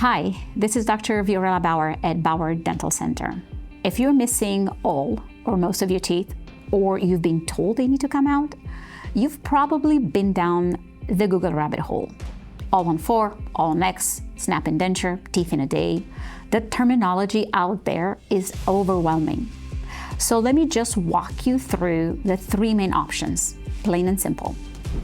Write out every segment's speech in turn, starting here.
Hi, this is Dr. Viorella Bauer at Bauer Dental Center. If you're missing all or most of your teeth, or you've been told they need to come out, you've probably been down the Google rabbit hole. All on 4, all on X, snap and denture, teeth in a day. The terminology out there is overwhelming. So let me just walk you through the 3 main options, plain and simple.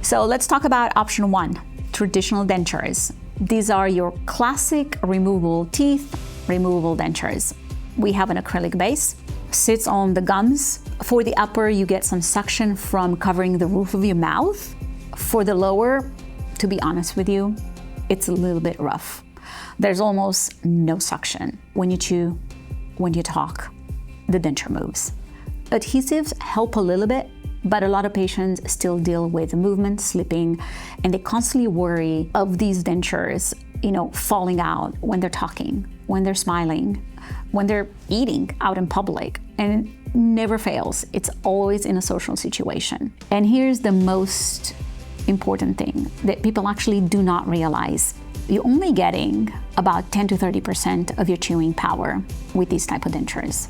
So let's talk about option 1, traditional dentures. These are your classic removable teeth, removable dentures. We have an acrylic base, sits on the gums. For the upper, you get some suction from covering the roof of your mouth. For the lower, to be honest with you, it's a little bit rough. There's almost no suction. When you chew, when you talk, the denture moves. Adhesives help a little bit, but a lot of patients still deal with movement, slipping, and they constantly worry of these dentures, falling out when they're talking, when they're smiling, when they're eating out in public, and it never fails. It's always in a social situation. And here's the most important thing that people actually do not realize. You're only getting about 10 to 30% of your chewing power with these type of dentures.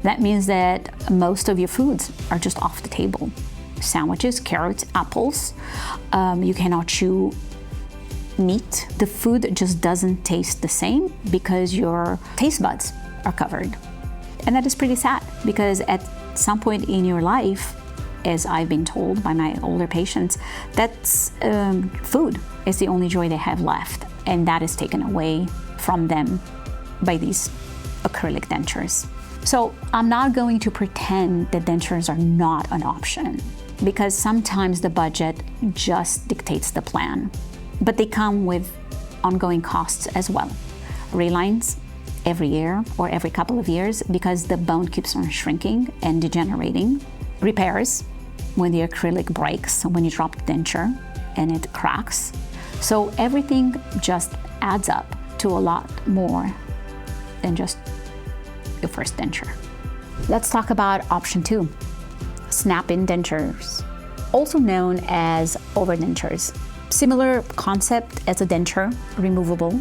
That means that most of your foods are just off the table. Sandwiches, carrots, apples. You cannot chew meat. The food just doesn't taste the same because your taste buds are covered. And that is pretty sad because at some point in your life, as I've been told by my older patients, that's food is the only joy they have left. And that is taken away from them by these acrylic dentures. So I'm not going to pretend that dentures are not an option because sometimes the budget just dictates the plan. But they come with ongoing costs as well. Relines every year or every couple of years because the bone keeps on shrinking and degenerating. Repairs when the acrylic breaks, when you drop the denture and it cracks. So everything just adds up to a lot more than just your first denture. Let's talk about option 2, snap-in dentures, also known as overdentures. Similar concept as a denture, removable,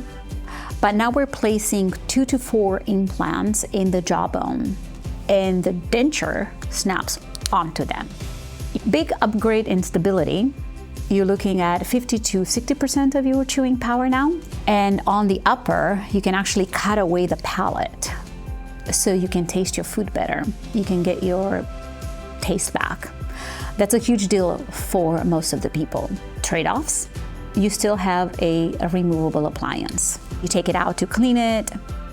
but now we're placing 2 to 4 implants in the jawbone and the denture snaps onto them. Big upgrade in stability. You're looking at 50 to 60% of your chewing power now. And on the upper, you can actually cut away the palate so you can taste your food better. You can get your taste back. That's a huge deal for most of the people. Trade-offs, you still have a removable appliance. You take it out to clean it,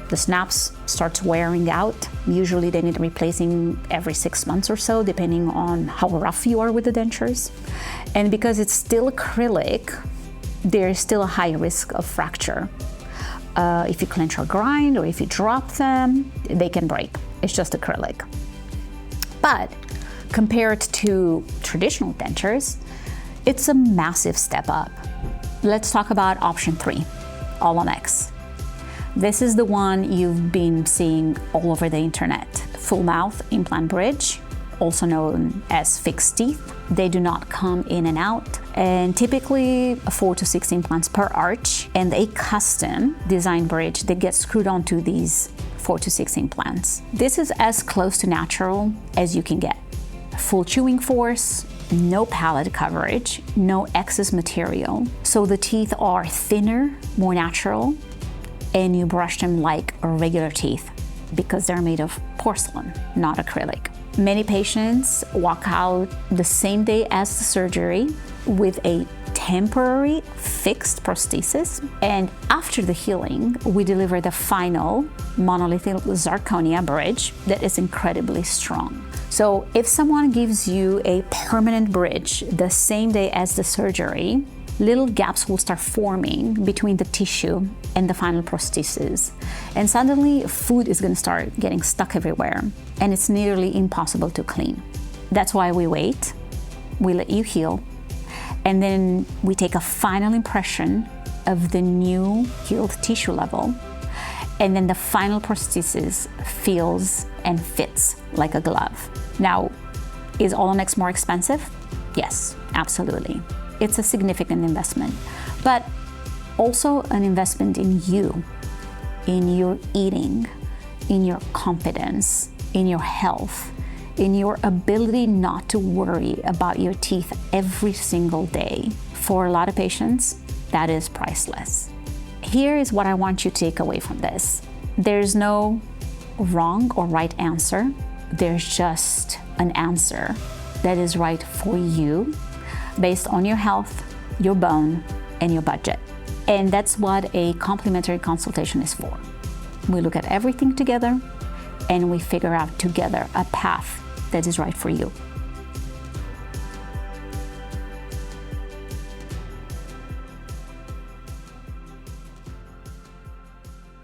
the snaps starts wearing out. Usually they need replacing every 6 months or so, depending on how rough you are with the dentures. And because it's still acrylic, there's still a high risk of fracture. If you clench or grind, or if you drop them, they can break. It's just acrylic. But compared to traditional dentures, it's a massive step up. Let's talk about option 3, all on X. This is the one you've been seeing all over the internet. Full mouth implant bridge, also known as fixed teeth. They do not come in and out, and typically 4 to 6 implants per arch, and a custom design bridge that gets screwed onto these 4 to 6 implants. This is as close to natural as you can get. Full chewing force, no palate coverage, no excess material. So the teeth are thinner, more natural, and you brush them like regular teeth because they're made of porcelain, not acrylic. Many patients walk out the same day as the surgery with a temporary fixed prosthesis, and after the healing, we deliver the final monolithic zirconia bridge that is incredibly strong. So if someone gives you a permanent bridge the same day as the surgery, little gaps will start forming between the tissue and the final prosthesis. And suddenly food is going to start getting stuck everywhere, and it's nearly impossible to clean. That's why we wait, we let you heal, and then we take a final impression of the new healed tissue level, and then the final prosthesis feels and fits like a glove. Now, is All on X more expensive? Yes, absolutely. It's a significant investment, but also an investment in you, in your eating, in your confidence, in your health, in your ability not to worry about your teeth every single day. For a lot of patients, that is priceless. Here is what I want you to take away from this. There's no wrong or right answer. There's just an answer that is right for you based on your health, your bone, and your budget. And that's what a complimentary consultation is for. We look at everything together and we figure out together a path that is right for you.